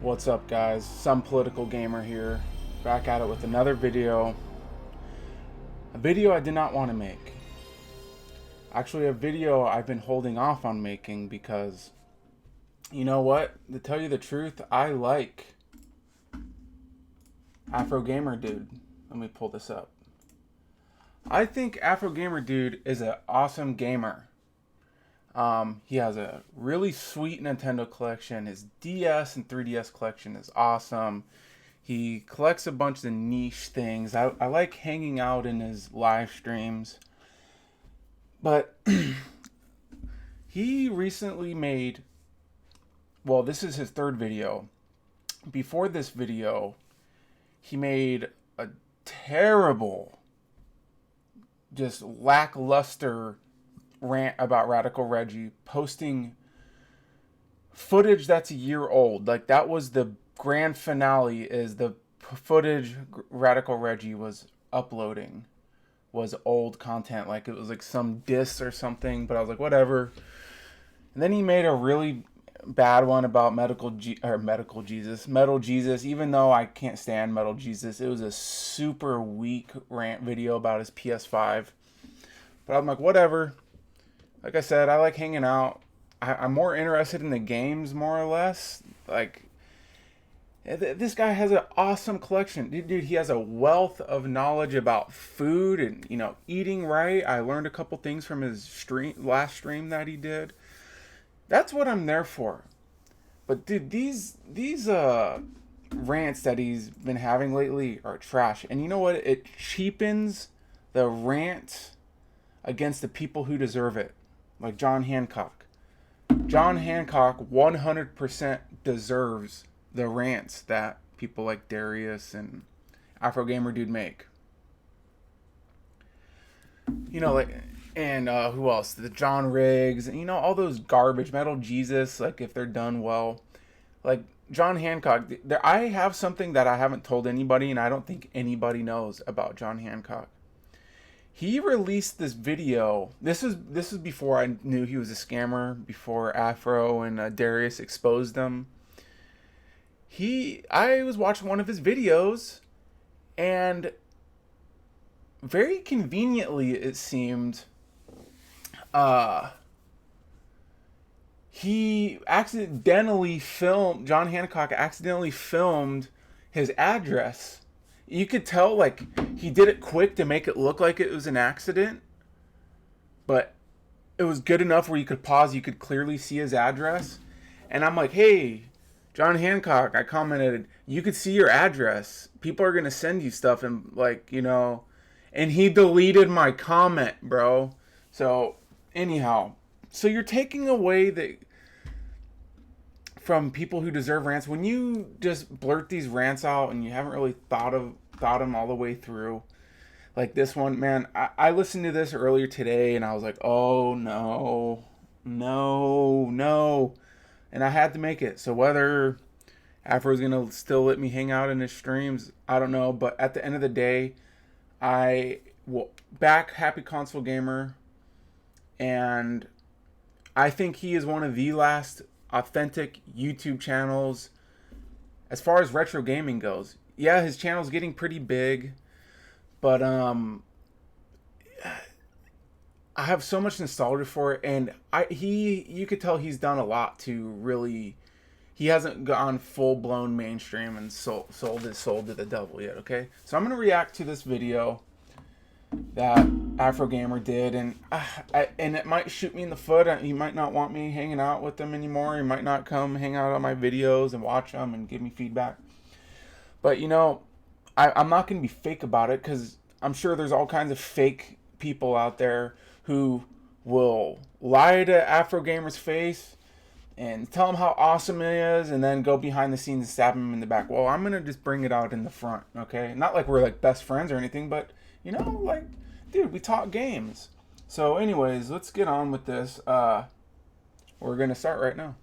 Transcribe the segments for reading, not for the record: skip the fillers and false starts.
What's up, guys? Some political gamer here, back at it with another video. A video I did not want to make. Actually, a video I've been holding off on making because, you know what? To tell you the truth, I like Afrogamerdude. Let me pull this up. I think Afrogamerdude is an awesome gamer. He has a really sweet Nintendo collection. His DS and 3DS collection is awesome. He collects a bunch of niche things. I like hanging out in his live streams. But he recently made, well, this is his third video. Before this video, he made a terrible, just lackluster rant about Radical Reggie, posting footage that's a year old. Like, that was the grand finale, is the footage Radical Reggie was uploading was old content. Like, it was like some diss or something, but I was like, whatever. And then he made a really bad one about Metal Jesus. Even though I can't stand Metal Jesus, it was a super weak rant video about his PS5. But I'm like, whatever. Like I said, I like hanging out. I'm more interested in the games, more or less. Like, this guy has an awesome collection. Dude, he has a wealth of knowledge about food and, you know, eating right. I learned a couple things from his last stream that he did. That's what I'm there for. But dude, these rants that he's been having lately are trash. And you know what? It cheapens the rant against the people who deserve it. Like John Hancock. John Hancock 100% deserves the rants that people like Darius and Afrogamerdude make. You know, like, and who else? The John Riggs, and you know, all those garbage. Metal Jesus, like, if they're done well. Like, John Hancock, I have something that I haven't told anybody, and I don't think anybody knows about John Hancock. He released this video. This is before I knew he was a scammer, before Afro and Darius exposed him. I was watching one of his videos, and very conveniently, it seemed, John Hancock accidentally filmed his address. You could tell, like, he did it quick to make it look like it was an accident, but it was good enough where you could pause, you could clearly see his address. And I'm like, hey, John Hancock, I commented, you could see your address. People are going to send you stuff, and, like, you know, and he deleted my comment, bro. So, anyhow, so you're taking away from people who deserve rants. When you just blurt these rants out and you haven't really thought them all the way through, like this one, man, I listened to this earlier today and I was like, oh no, and I had to make it. So whether Afro's gonna still let me hang out in his streams, I don't know, but at the end of the day, I will back Happyconsolegamer, and I think he is one of the last authentic YouTube channels as far as retro gaming goes. Yeah, his channel's getting pretty big, but I have so much nostalgia for it, and you could tell he's done a lot to really. He hasn't gone full-blown mainstream and sold his soul to the devil yet, okay? So I'm going to react to this video that Afrogamer did, and it might shoot me in the foot. He might not want me hanging out with him anymore. He might not come hang out on my videos and watch them and give me feedback. But, you know, I'm not going to be fake about it, because I'm sure there's all kinds of fake people out there who will lie to Afrogamer's face and tell him how awesome he is, and then go behind the scenes and stab him in the back. Well, I'm going to just bring it out in the front, okay? Not like we're, like, best friends or anything, but, you know, like, dude, we talk games. So, anyways, let's get on with this. We're going to start right now.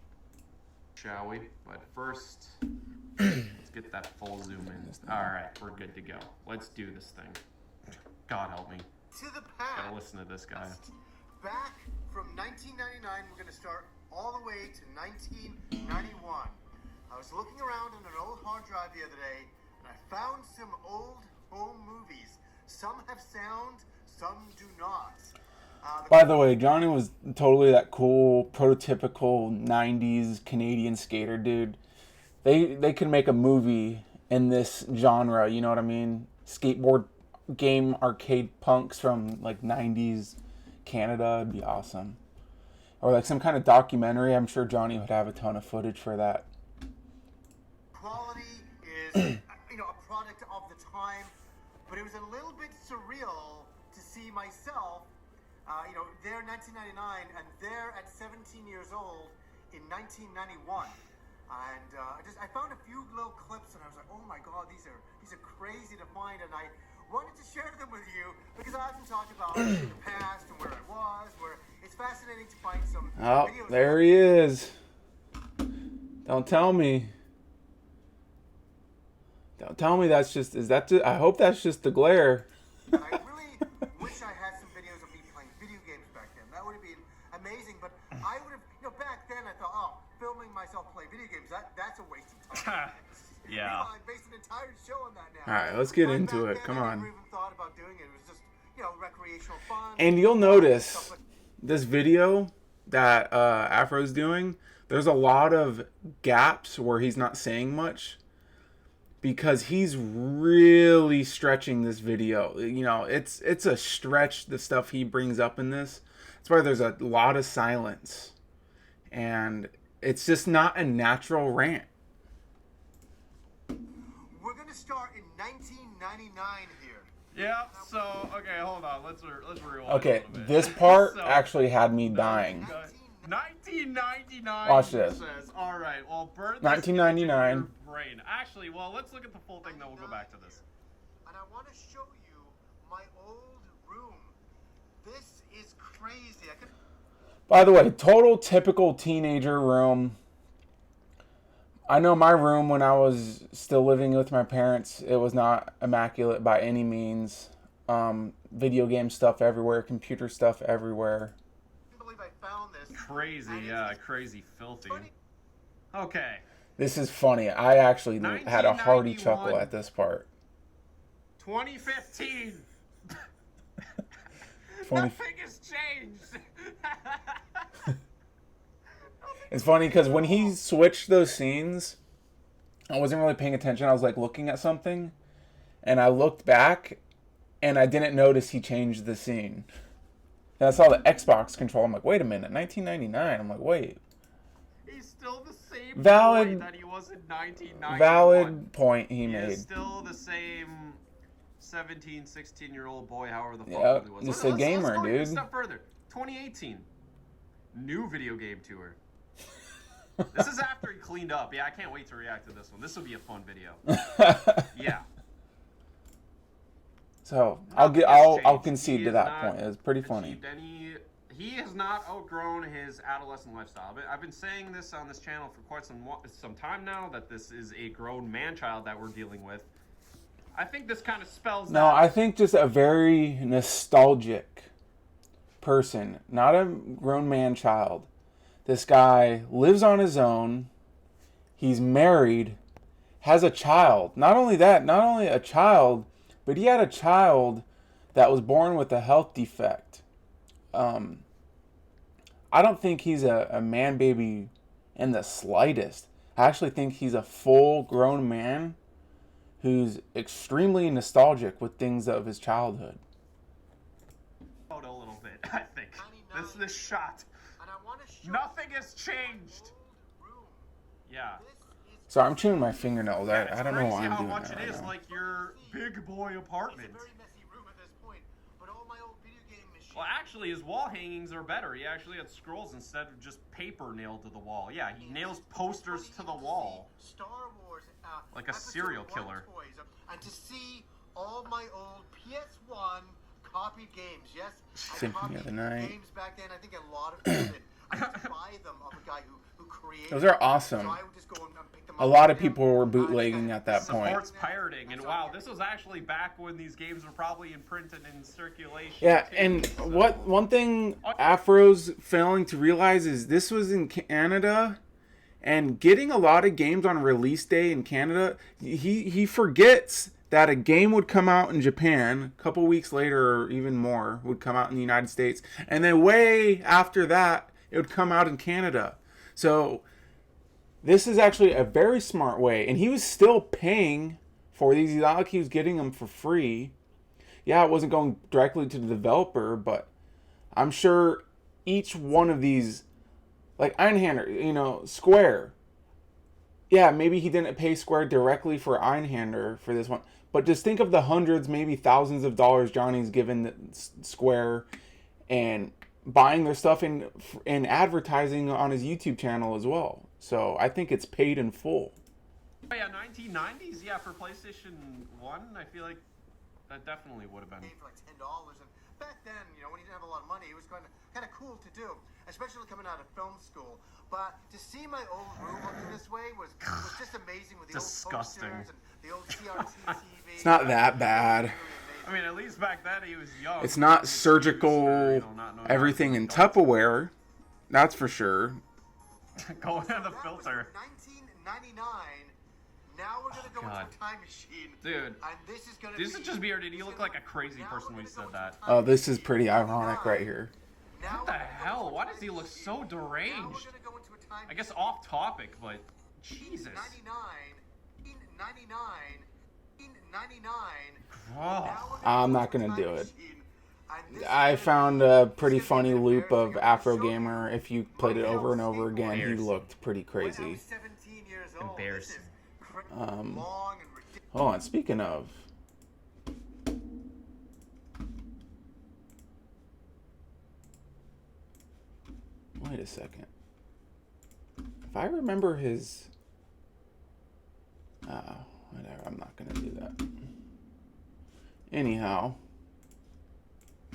Shall we? But first, let's get that full zoom in. Alright, we're good to go. Let's do this thing. God help me. To the past. Gotta listen to this guy. Back from 1999, we're going to start all the way to 1991. I was looking around hard drive the other day, and I found some old home movies. Some have sound, some do not. By the way, Johnny was totally that cool, prototypical 90s Canadian skater dude. They could make a movie in this genre, you know what I mean? Skateboard game arcade punks from like 90s Canada would be awesome. Or like some kind of documentary. I'm sure Johnny would have a ton of footage for that. Quality is, a product of the time, but it was a little bit surreal to see myself, there in 1999 and there at 17 years old in 1991. And I found a few little clips, and I was like, oh my god, these are crazy to find, and I wanted to share them with you because I often talk about the past and where I was, where it's fascinating to find some videos. There he is. Don't tell me. Don't tell me that's just, I hope that's just the glare. I really wish I had some videos of me playing video games back then. That would have been amazing, but I would have, back then I thought, filming myself play video games, that's a waste of time. Yeah. I based an entire show on that now. Alright, let's get But into back it. then, Come I on. never even thought about doing it. It was just, recreational fun. And you'll notice this video that Afro's doing, there's a lot of gaps where he's not saying much because he's really stretching this video. It's a stretch, the stuff he brings up in this. That's why there's a lot of silence. And it's just not a natural rant. We're going to start in 1999 here. Yeah, so, okay, hold on. Let's rewind Okay, a little bit. this part So, actually had me dying. 1999. Watch this. Says, all right, well, burn this 1999. into your brain. Actually, well, let's look at the full thing, then we'll go back to this. And I want to show you my old room. This is crazy. By the way, total typical teenager room. I know my room when I was still living with my parents, it was not immaculate by any means. Video game stuff everywhere, computer stuff everywhere. I can't believe I found this. Crazy, yeah, crazy, filthy. Okay. This is funny. I actually had a hearty 1991. chuckle at this part. 2015. 20 Nothing has changed. It's funny because when he switched those scenes, I wasn't really paying attention. I was like looking at something, and I looked back, and I didn't notice he changed the scene. And I saw the Xbox control. I'm like, wait a minute, 1999. I'm like, wait. He's still the same Valid- boy that he was in 1991. Valid point he He made. is still the same 17, 16-year-old boy, however the fuck Yep, he was. just Let's a gamer, go even a dude. step further. 2018. New video game tour. This is after he cleaned up. Yeah, I can't wait to react to this one. This will be a fun video. Yeah. So Nothing has I'll changed. concede He to has that not point. It was pretty funny. achieved he has not outgrown his adolescent lifestyle. I've been saying this on this channel for quite some time now, that this is a grown man-child that we're dealing with. I think this kind of spells No, that. I think just a very nostalgic person, not a grown man child. This guy lives on his own. He's married, has a child. Not only that, not only a child, but he had a child that was born with a health defect. I don't think he's a man baby in the slightest. I actually think he's a full grown man who's extremely nostalgic with things of his childhood. A little bit, I think. This shot. And I want to show Nothing has changed. you room. Yeah. This is So I'm chewing my fingernails. It's I don't know why crazy I'm how doing much that it right is now. like your big boy It's apartment. a very messy room at this point, but all my old video game machines. Well, actually, his wall hangings are better. He actually had scrolls instead of just paper nailed to the wall. Yeah, he nails posters to the wall. Star Wars, Like a Episode serial 1 killer. toys, and to see all my old PS1 copied games. Yes, I Symphony of copied the Night. games back then. I think a lot of people did. I used to buy them of a guy who created. Those are them. awesome. So I would just go and pick them A up. lot of people were bootlegging at that point. Supports pirating, and wow, this was actually back when these games were probably imprinted in circulation. Yeah, too, and so- one thing Afro's failing to realize is this was in Canada, And getting a lot of games on release day in Canada, he forgets that a game would come out in Japan a couple weeks later, or even more would come out in the United States, and then way after that it would come out in Canada. So this is actually a very smart way, and he was still paying for these. It's not like he was getting them for free. Yeah, it wasn't going directly to the developer, but I'm sure each one of these, like Einhander, Square. Yeah, maybe he didn't pay Square directly for Einhander for this one, but just think of the hundreds, maybe thousands of dollars Johnny's given Square and buying their stuff in advertising on his YouTube channel as well. So I think it's paid in full. Oh, yeah, 1990s, yeah, for PlayStation 1, I feel like that definitely would have been. For like $10, and back then, when you didn't have a lot of money, it was kind of cool to do, especially coming out of film school. But to see my old room looking this way was just amazing with the disgusting. Old posters and the old CRT TV. It's not that bad. I mean, at least back then he was young. It's not surgical, everything in Tupperware, that's for sure. Go into the filter. 1999. Now we're gonna go into a time machine, dude. And this is gonna. This is just bearded. You look like a crazy person when you said that. Oh, this is pretty ironic right here. What the hell? Why does he look so deranged? I guess off topic, but Jesus. 99. Oh. I'm not gonna do it. I found a pretty funny loop of Afrogamer. If you played it over and over again, he looked pretty crazy. Embarrassing. Hold on, speaking of. Wait a second. If I remember his... whatever, I'm not going to do that. Anyhow.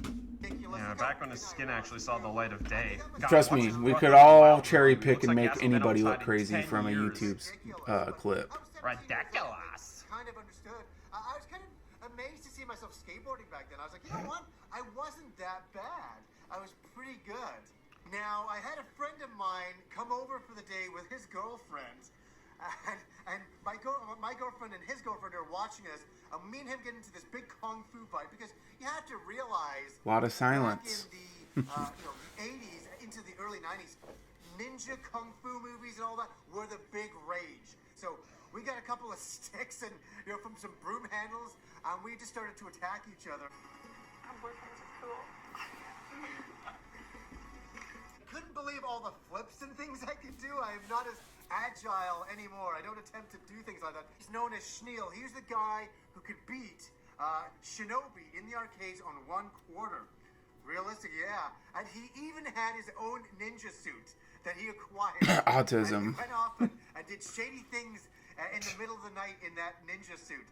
Yeah, back when his skin actually saw the light of day. God, trust me, we could all cherry pick and make anybody look crazy from a YouTube clip. Ridiculous. Kind of understood. I was kind of amazed to see myself skateboarding back then. I was like, you know what? I wasn't that bad. I was pretty good. Now, I had a friend of mine come over for the day with his girlfriend, and my girlfriend and his girlfriend are watching us, and me and him get into this big kung fu fight, because you have to realize... A lot of silence. Back in the 80s into the early 90s, ninja kung fu movies and all that were the big rage. So we got a couple of sticks and from some broom handles, and we just started to attack each other. My boyfriend's cool. Couldn't believe all the flips and things I could do. I am not as agile anymore. I don't attempt to do things like that. He's known as Schneal. He's the guy who could beat Shinobi in the arcades on 1 quarter. Realistic, yeah. And he even had his own ninja suit that he acquired. Autism. And he went off and did shady things in the middle of the night in that ninja suit.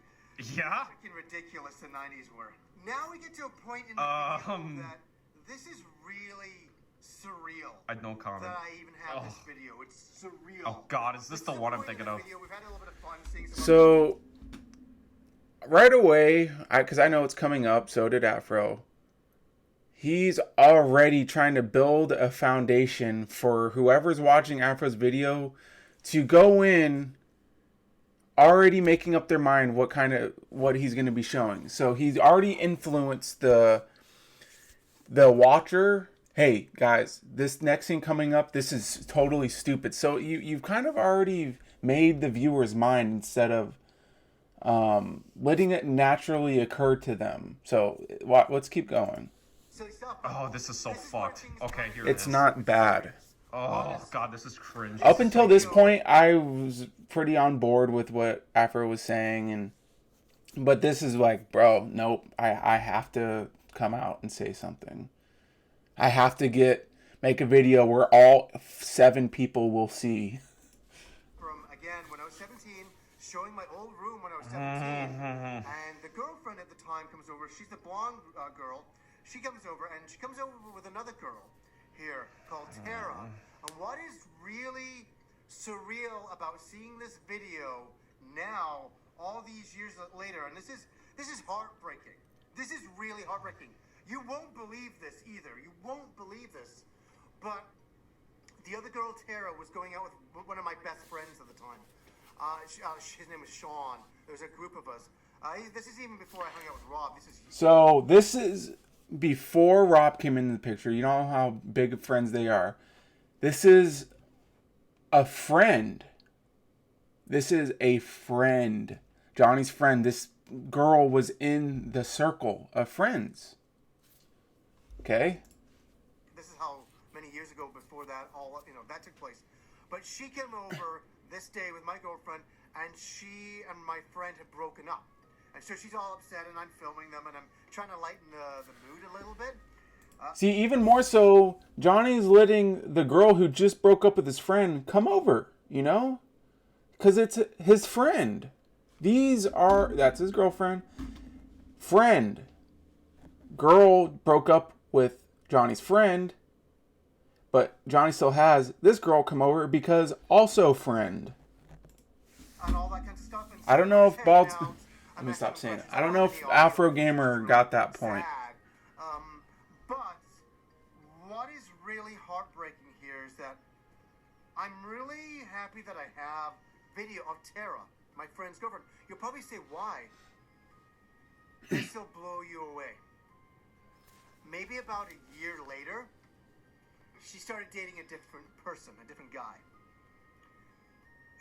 Yeah? Freaking ridiculous the 90s were. Now we get to a point in the video that this is really surreal. I had no comment. That I even have this video. It's surreal. Oh God, is this the one I'm thinking of? We've had a little bit of fun seeing So, right away, because I know it's coming up, so did Afro. He's already trying to build a foundation for whoever's watching Afro's video to go in already making up their mind what he's going to be showing. So he's already influenced the watcher. Hey guys, this next thing coming up, this is totally stupid. So you've kind of already made the viewer's mind instead of letting it naturally occur to them. So let's keep going. Oh, this is so fucked. Okay, here it is. It's not bad. Oh God, this is cringe. Up until this point, I was pretty on board with what Afro was saying, but this is like, bro, nope. I have to come out and say something. I have to make a video where all 7 people will see. From, again, when I was 17, showing my old room when I was 17, and the girlfriend at the time comes over. She's the blonde girl. She comes over, and she comes over with another girl here called Tara. And what is really surreal about seeing this video now, all these years later, and this is heartbreaking. This is really heartbreaking. You won't believe this either. You won't believe this. But the other girl, Tara, was going out with one of my best friends at the time. His name was Sean. There was a group of us. This is even before I hung out with Rob. So this is before Rob came into the picture. You know how big of friends they are. This is a friend. This is a friend. Johnny's friend. This girl was in the circle of friends. Okay? This is how many years ago before that that took place. But she came over this day with my girlfriend, and she and my friend had broken up. And so she's all upset, and I'm filming them, and I'm trying to lighten the mood a little bit. See, even more so, Johnny's letting the girl who just broke up with his friend come over, you know? Because it's his friend. That's his girlfriend. Friend. Girl broke up with Johnny's friend, but Johnny still has this girl come over because also friend. And all that kind of stuff. And I don't know if Bald... out, Let me stop saying it. I don't know if Afrogamer got that point. But what is really heartbreaking here is that I'm really happy that I have video of Tara, my friend's girlfriend. You'll probably say, why? This will blow you away. Maybe about a year later, she started dating a different person, a different guy.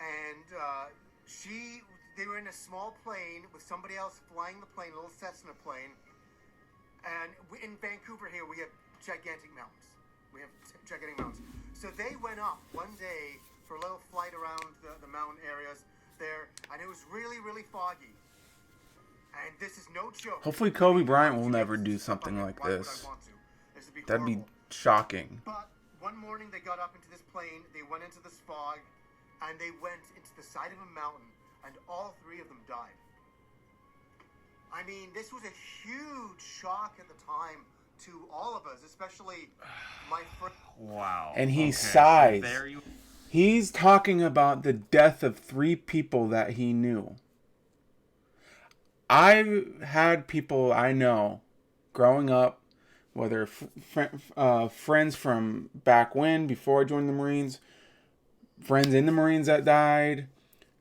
And they were in a small plane with somebody else flying the plane, a little Cessna plane. And in Vancouver here, we have gigantic mountains. Gigantic mountains. So they went up one day for a little flight around the mountain areas there, and it was really, really foggy. And this is no joke. Hopefully Kobe Bryant will never do something like this. That'd be shocking. But one morning they got up into this plane, they went into this fog, and they went into the side of a mountain, and all three of them died. I mean, this was a huge shock at the time to all of us, especially my friend. Wow. And he sighs. He's talking about the death of 3 people that he knew. I've had people I know growing up, whether friends from back when, before I joined the Marines, friends in the Marines that died,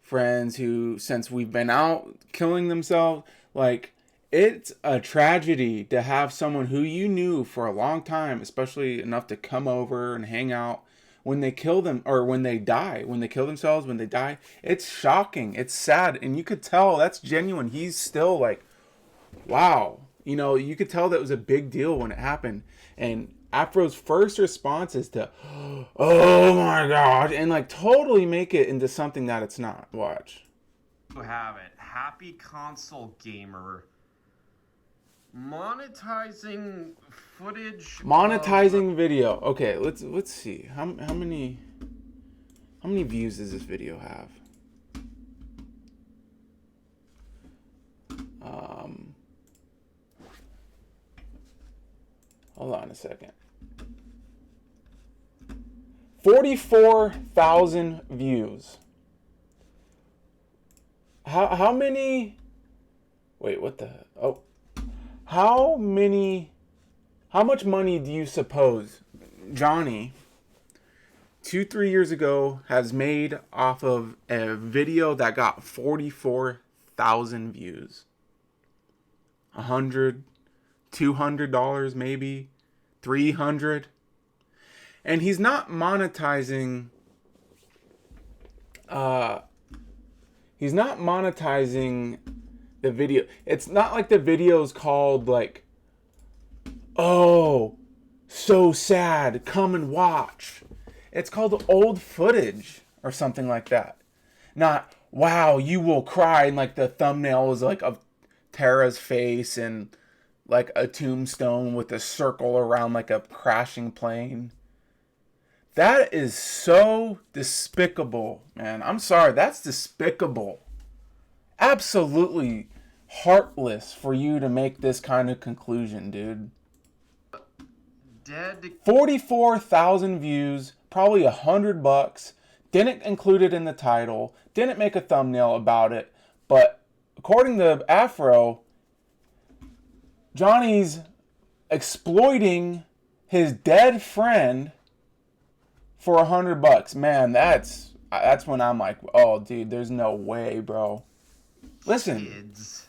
friends who, since we've been out, killing themselves. Like, it's a tragedy to have someone who you knew for a long time, especially enough to come over and hang out, when they kill them, or when they die, when they kill themselves, when they die. It's shocking. It's sad. And you could tell that's genuine. He's still like, wow. You know, you could tell that was a big deal when it happened. And Afro's first response is to, oh my God, and like totally make it into something that it's not. Watch. You have it. Happyconsolegamer. Monetizing footage. Monetizing video. Okay, let's see. How many views does this video have? Hold on a second. 44,000 views. How many? Wait, what the? Oh. How much money do you suppose Johnny 2-3 years ago has made off of a video that got 44,000 views? $100, $200 maybe, $300, and he's not monetizing. He's not monetizing the video. It's not like the video's called like, oh, so sad, come and watch. It's called old footage or something like that. Not, wow, you will cry, and like the thumbnail is like of Tara's face and like a tombstone with a circle around like a crashing plane. That is so despicable, man. I'm sorry, that's despicable. Absolutely heartless for you to make this kind of conclusion, dude. 44,000 views, probably $100. Didn't include it in the title. Didn't make a thumbnail about it. But according to Afro, Johnny's exploiting his dead friend for $100, man, that's when I'm like, oh, dude, there's no way, bro. Listen. Kids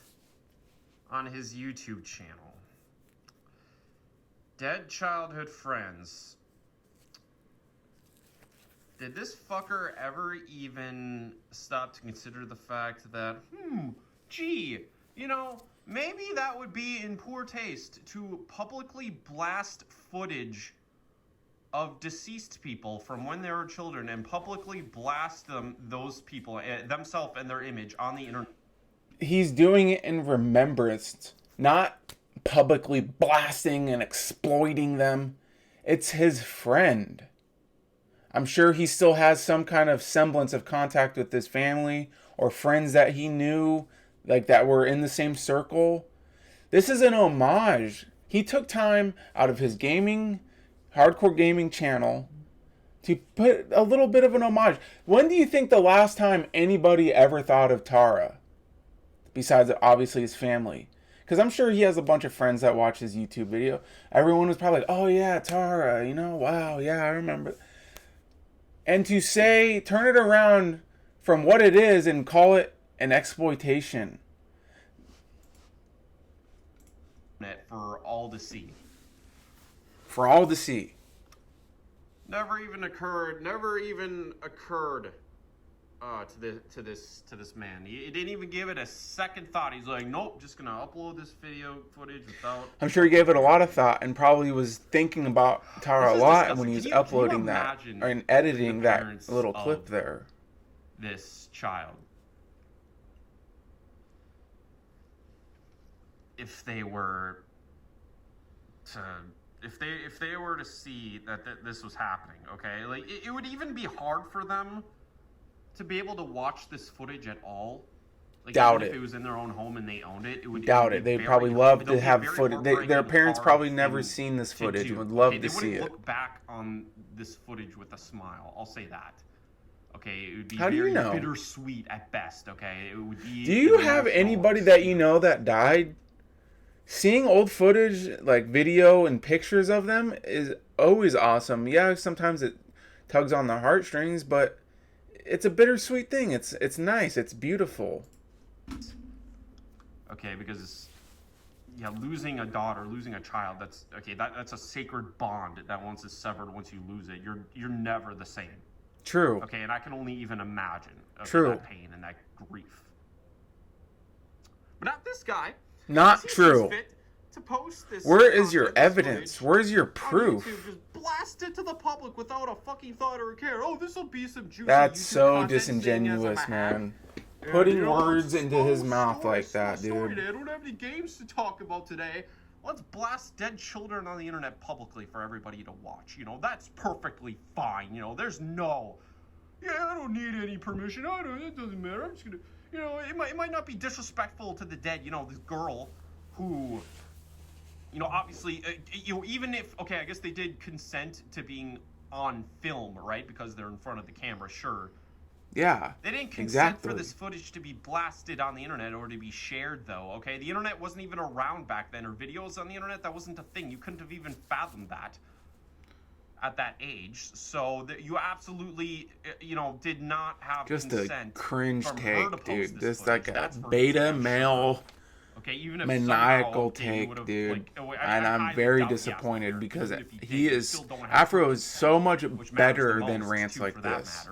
on his YouTube channel. Dead childhood friends. Did this fucker ever even stop to consider the fact that, gee, you know, maybe that would be in poor taste to publicly blast footage of deceased people from when they were children and publicly blast those people, themselves and their image on the internet. He's doing it in remembrance, not publicly blasting and exploiting them. It's his friend. I'm sure he still has some kind of semblance of contact with his family or friends that he knew, like that were in the same circle. This is an homage. He took time out of his hardcore gaming channel to put a little bit of an homage. When do you think the last time anybody ever thought of Tara? Besides, obviously, his family. Because I'm sure he has a bunch of friends that watch his YouTube video. Everyone was probably like, oh yeah, Tara, you know, wow, yeah, I remember. And to say, turn it around from what it is and call it an exploitation. For all to see. For all to see. Never even occurred to this man. He didn't even give it a second thought. He's like, nope, just gonna upload this video footage without. I'm sure he gave it a lot of thought and probably was thinking about Tara a lot when he was uploading that and editing that little clip there. This child, if they were to see that this was happening, okay, like it would even be hard for them to be able to watch this footage at all. Like, doubt even it. If it was in their own home and they owned it, it would doubt it. They'd probably love to have footage. Their parents probably never seen this footage and would love to see it. They wouldn't look back on this footage with a smile. I'll say that. Okay, it would be How do you know? Bittersweet at best. Okay, it would be. Do you have anybody that you know that died? Seeing old footage, like video and pictures of them, is always awesome. Yeah, sometimes it tugs on the heartstrings, but it's a bittersweet thing. It's nice. It's beautiful. Okay, because losing a daughter, losing a child, that's a sacred bond that once it's severed, once you lose it, you're never the same. True. Okay, and I can only even imagine that pain and that grief. But not this guy. Not true. To post this. Where is your evidence? Where's your proof? Just blast it to the public without a fucking thought or a care. Oh, this will be some juicy. That's YouTube so content disingenuous, man. Putting words into his mouth like that, dude. I don't have any games to talk about today. Let's blast dead children on the internet publicly for everybody to watch. You know, that's perfectly fine. You know, there's no, I don't need any permission. It doesn't matter. I'm just gonna, it might not be disrespectful to the dead. You know, this girl who, obviously, even if, I guess they did consent to being on film, right? Because they're in front of the camera, sure. Yeah, they didn't consent for this footage to be blasted on the internet or to be shared, though, okay? The internet wasn't even around back then, or videos on the internet, that wasn't a thing. You couldn't have even fathomed that at that age. So you absolutely, did not have just consent. Just a cringe take, dude. Just like a beta male even if maniacal take, dude. And I'm very disappointed because Afro is so much better than rants like this.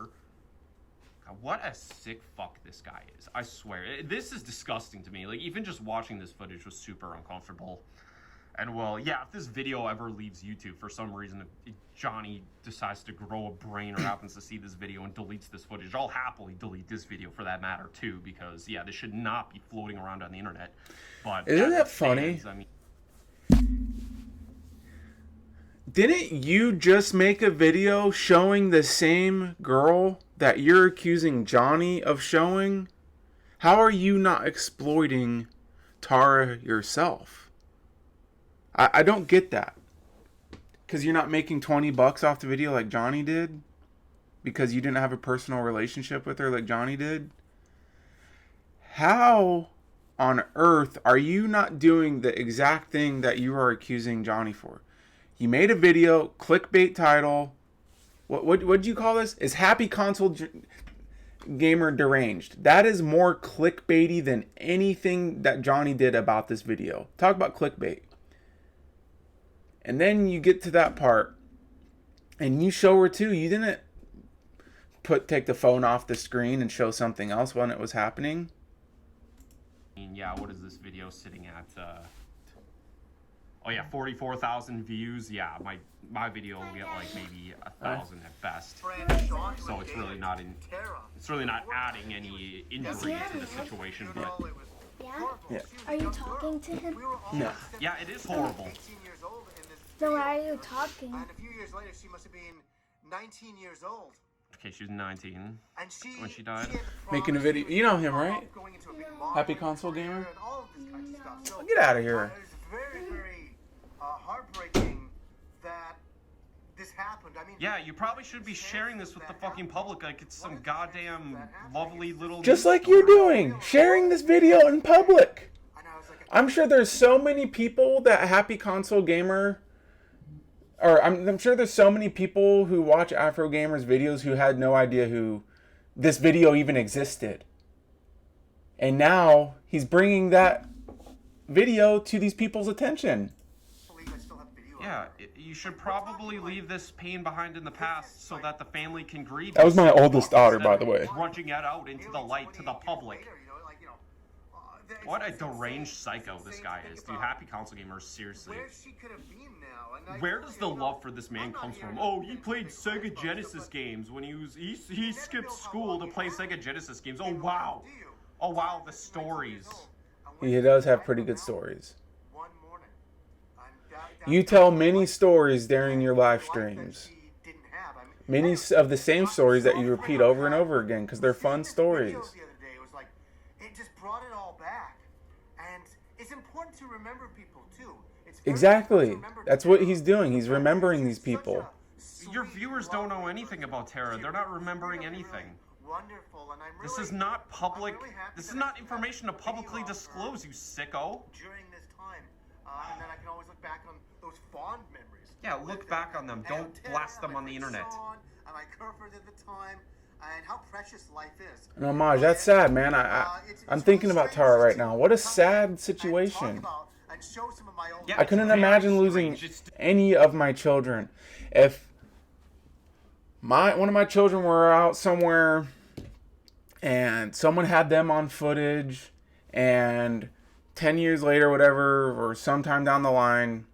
What a sick fuck this guy is. I swear. This is disgusting to me. Like, even just watching this footage was super uncomfortable. And, well, yeah, if this video ever leaves YouTube for some reason, if Johnny decides to grow a brain or happens to see this video and deletes this footage, I'll happily delete this video for that matter, too, because, this should not be floating around on the internet. But isn't that funny? Didn't you just make a video showing the same girl that you're accusing Johnny of showing? How are you not exploiting Tara yourself? I don't get that. Because you're not making $20 off the video like Johnny did? Because you didn't have a personal relationship with her like Johnny did? How on earth are you not doing the exact thing that you are accusing Johnny for? You made a video, clickbait title, What do you call this? Is Happy Console Gamer deranged? That is more clickbaity than anything that Johnny did about this video. Talk about clickbait. And then you get to that part, and you show her too. You didn't take the phone off the screen and show something else when it was happening. Yeah, what is this video sitting at? Oh yeah, 44,000 views. Yeah, my video will get like maybe 1,000 at best. So it's really not adding any injury to the situation. But Yeah? Are you talking to him? No. yeah, it is horrible. So why are you talking? And a few years later, she must have been 19 years old. Okay, she was 19 And when she died. Making a video. You know him, right? Happyconsolegamer? Get out of here. It's very, very heartbreaking that this happened. I mean, Yeah, you probably should be sharing this with the fucking public like it's some goddamn lovely little... Just like you're doing. Sharing this video in public. and I was like, I'm sure there's so many people that Happy Console Gamer, or I'm sure there's so many people who watch Afrogamer's videos who had no idea who this video even existed. And now he's bringing that video to these people's attention. believe I still have video. Yeah, you should probably leave this pain behind in the past so that the family can grieve. That was my instead of oldest daughter, by the way. Drudging it out into the light to the public. What a deranged psycho this guy is. Dude, Happy Console Gamer, seriously. Where she could have been now. And Where does the love for this man come from? Oh, he played Sega Genesis games when he skipped school to play Sega Genesis games. Oh wow. Oh wow, the stories. He does have pretty good stories. One morning. You tell many stories during your live streams. Many of the same stories that you repeat over and over again because they're fun stories. The other day, it was like, it just brought it all back. And it's important to remember people too. It's very Exactly. important to remember That's what he's doing. He's remembering these people. Your viewers don't know anything about Tara. They're not remembering anything. Wonderful, and I'm really, This is not public. I'm really happy This is that not I information to took a video publicly of her disclose, you sicko. during this time, and then I can always look back on those fond memories. Yeah, look back on them. Don't blast them on the internet. And my girlfriend at the time, and how precious life is. An homage. That's sad, man. I'm thinking about Tara right now. What a sad situation. Yeah, I couldn't very imagine losing strange. any of my children. If one of my children were out somewhere and someone had them on footage and 10 years later, whatever, or sometime down the line,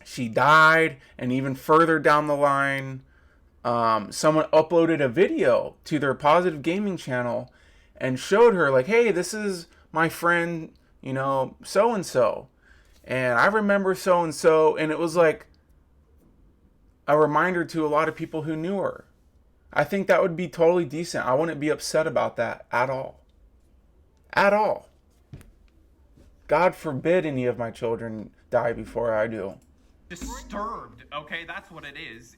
she died, and even further down the line, someone uploaded a video to their Positive Gaming channel and showed her, like, hey, this is my friend, you know, so-and-so. And I remember so-and-so, and it was like a reminder to a lot of people who knew her. I think that would be totally decent. I wouldn't be upset about that at all. At all. God forbid any of my children die before I do. Disturbed, okay? That's what it is.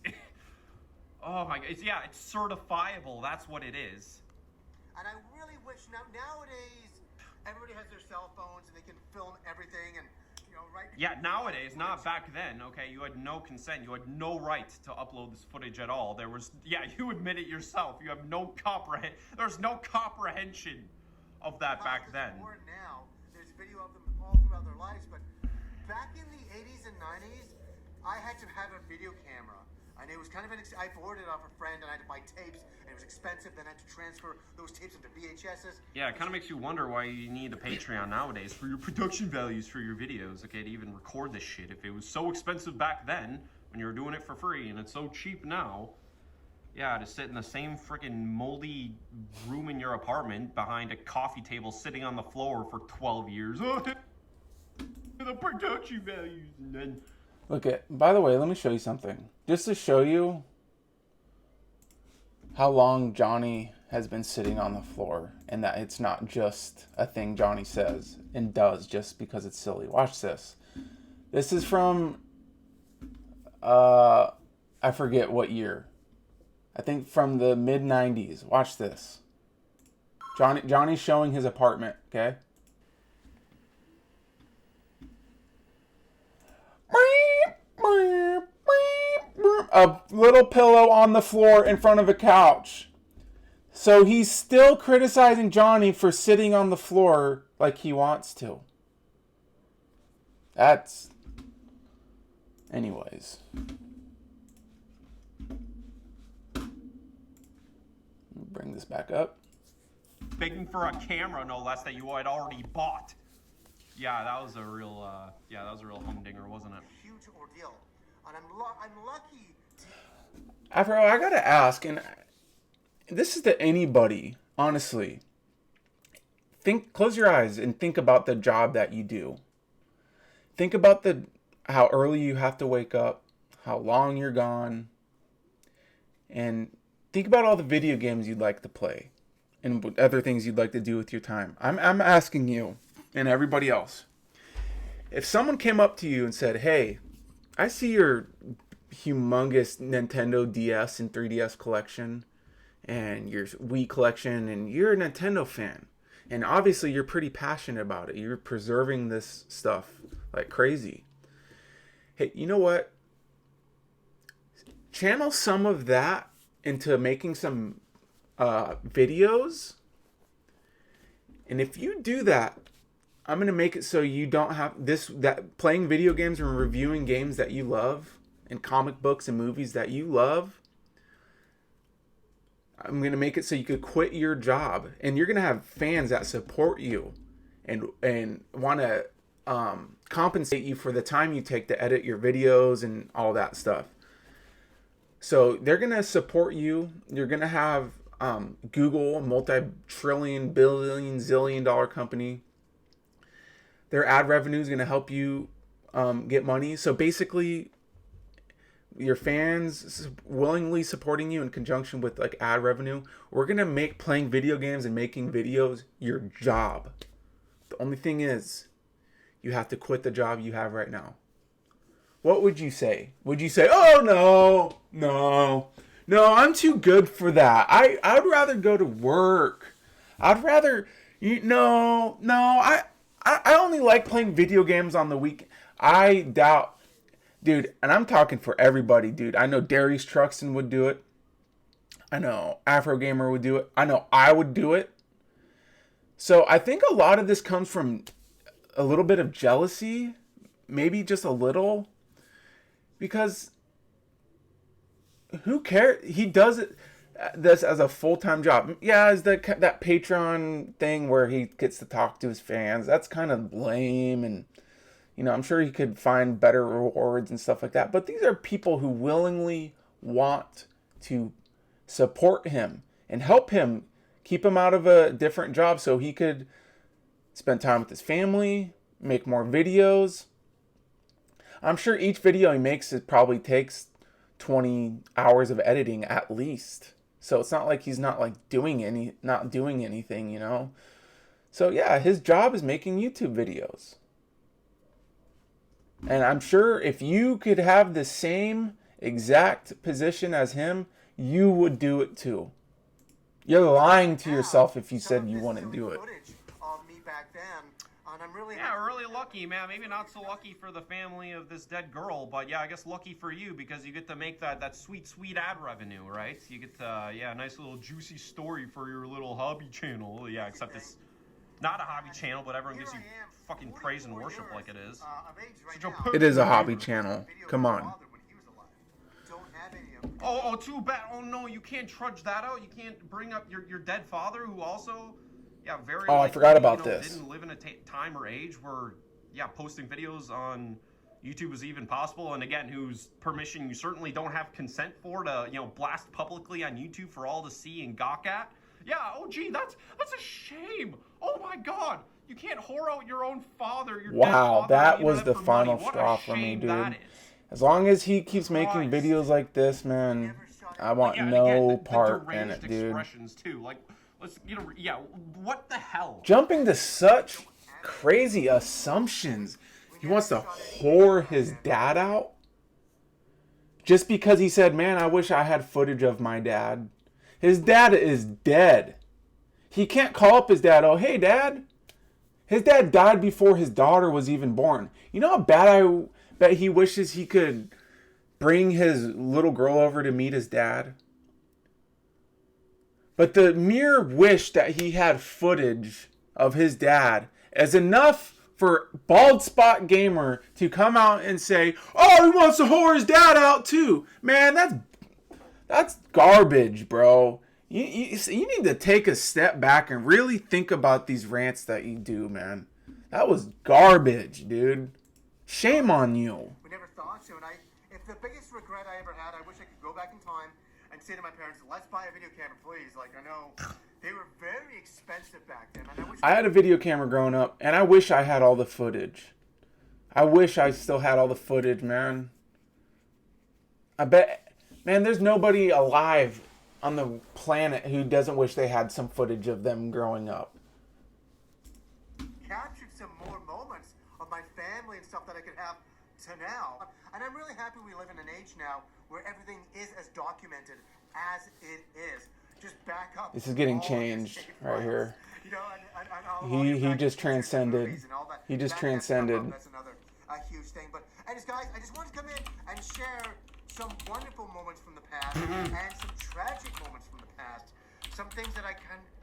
Oh my god. It's certifiable. That's what it is. And I really wish nowadays everybody has their cell phones and they can film everything and, you know, right? Yeah, nowadays, not back then, okay? You had no consent. You had no right to upload this footage at all. There was, yeah, you admit it yourself. You have no there's no comprehension of that back then. More now, there's video of them all throughout their lives, but back in the 80s and 90s, I had to have a video camera. And it was kind of I borrowed it off a friend and I had to buy tapes and it was expensive. Then I had to transfer those tapes into VHSs. Yeah, it kind of makes you wonder why you need a Patreon nowadays for your production values for your videos, okay, to even record this shit. If it was so expensive back then, when you were doing it for free, and it's so cheap now, yeah, to sit in the same freaking moldy room in your apartment behind a coffee table sitting on the floor for 12 years. Oh, the production values, and then... Look at, by the way, let me show you something. Just to show you how long Johnny has been sitting on the floor and that it's not just a thing Johnny says and does just because it's silly. Watch this. This is from, I forget what year. I think from the mid-90s. Watch this. Johnny's showing his apartment, okay? a little pillow on the floor in front of a couch. So he's still criticizing Johnny for sitting on the floor like he wants to. That's... Anyways. Bring this back up. Begging for a camera, no less, that you had already bought. Yeah, that was a real, humdinger, wasn't it? Huge ordeal, and I'm lucky. Afro, I gotta ask, and this is to anybody, honestly. Close your eyes and think about the job that you do. Think about how early you have to wake up, how long you're gone, and think about all the video games you'd like to play and other things you'd like to do with your time. I'm asking you and everybody else. If someone came up to you and said, hey, I see your humongous Nintendo DS and 3DS collection and your Wii collection, and you're a Nintendo fan, and obviously you're pretty passionate about it. You're preserving this stuff like crazy. Hey, you know what? Channel some of that into making some videos. And if you do that, I'm going to make it so you don't have that playing video games and reviewing games that you love and comic books and movies that you love. I'm going to make it so you could quit your job, and you're going to have fans that support you and want to compensate you for the time you take to edit your videos and all that stuff. So they're going to support you. You're going to have Google, a multi-trillion, billion, zillion-dollar company. Their ad revenue is going to help you get money. So basically, your fans willingly supporting you in conjunction with like ad revenue, we're going to make playing video games and making videos your job. The only thing is, you have to quit the job you have right now. What would you say? Would you say, oh, no, I'm too good for that. I'd rather go to work. I'd rather, I only like playing video games on the weekend. I doubt, dude, and I'm talking for everybody, dude. I know Darius Truxton would do it. I know Afrogamer would do it. I know I would do it. So I think a lot of this comes from a little bit of jealousy, maybe just a little, because who cares? He does this as a full-time job. Yeah, is that Patreon thing where he gets to talk to his fans. That's kind of lame, and I'm sure he could find better rewards and stuff like that. But these are people who willingly want to support him and help him, keep him out of a different job so he could spend time with his family, make more videos. I'm sure each video he makes, it probably takes 20 hours of editing at least. So it's not like he's not doing anything, So yeah, his job is making YouTube videos. And I'm sure if you could have the same exact position as him, you would do it too. You're lying to yourself if you said you wouldn't do it. Yeah, really lucky, man. Maybe not so lucky for the family of this dead girl, but yeah, I guess lucky for you because you get to make that sweet ad revenue, right? You get a nice little juicy story for your little hobby channel. Yeah, except it's not a hobby channel, but everyone gives you fucking praise and worship like it is. It is a hobby channel. Come on. Oh, too bad. Oh no, you can't trudge that out. You can't bring up your dead father, who also, very. Oh, I forgot about this. Didn't live in a time or age where, posting videos on YouTube was even possible, and again, whose permission you certainly don't have consent for to, blast publicly on YouTube for all to see and gawk at. Yeah. Oh, gee, that's a shame. Oh my God, you can't whore out your own father. Your dead father, that was the final straw for me, dude. As long as he keeps making videos like this, man, I want no part in it, dude. Expressions too. Like, let's, what the hell? Jumping to such crazy assumptions. He wants to whore his dad out just because he said, man, I wish I had footage of my dad. His dad is dead. He can't call up his dad. Oh, hey, Dad. His dad died before his daughter was even born. You know how bad I bet he wishes he could bring his little girl over to meet his dad. But the mere wish that he had footage of his dad is enough for Bald Spot Gamer to come out and say, oh, he wants to whore his dad out too. Man, that's garbage, bro. You need to take a step back and really think about these rants that you do, man. That was garbage, dude. Shame on you. We never thought so, and if the biggest regret I ever had, I wish I could go back in time and say to my parents, let's buy a video camera, please. Like, I know they were very expensive back then. And I had a video camera growing up, and I wish I had all the footage. I wish I still had all the footage, man. I bet, man, there's nobody alive on the planet who doesn't wish they had some footage of them growing up. Captured some more moments of my family and stuff that I could have to now. And I'm really happy we live in an age now where everything is as documented as it is. Just back up. This is getting changed right here. You know, He just transcended. He just transcended. That's another huge thing. But anyways, guys, I just wanted to come in and share some wonderful moments from the past and some tragic moments from the past. Some things that I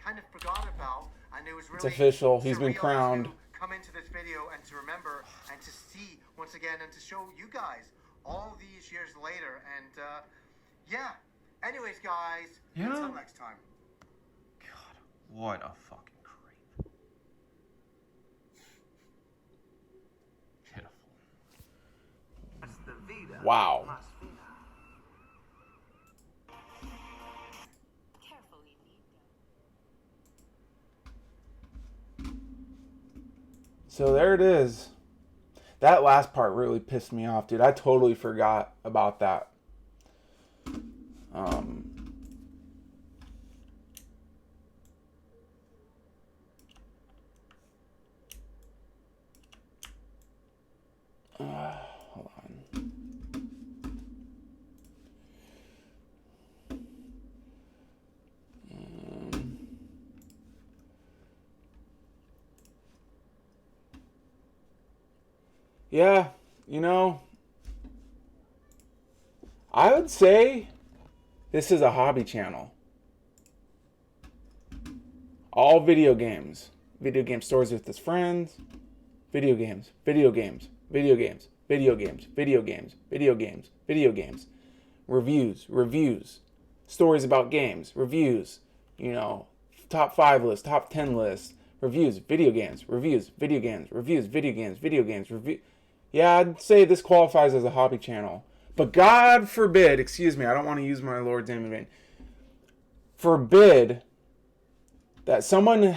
kind of forgot about, and it was really it's official. He's been crowned. To come into this video and to remember and to see once again and to show you guys all these years later. And yeah. Anyways, guys. Yeah. Until next time. God, what a fucking creep. Pitiful. Wow. So there it is. That last part really pissed me off, dude. I totally forgot about that. Hold on. Yeah, you know, I would say this is a hobby channel. All video games. Video game stories with his friends. Video games. Video games. Video games. Video games. Video games. Video games. Video games. Reviews. Reviews. Stories about games. Reviews. You know, top 5 list. Top 10 list. Reviews. Video games. Reviews. Video games. Reviews. Video games. Video games. Review. Yeah, I'd say this qualifies as a hobby channel. But God forbid, excuse me, I don't want to use my Lord's name in vain. Forbid that someone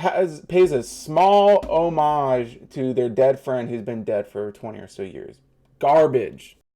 pays a small homage to their dead friend who's been dead for 20 or so years. Garbage.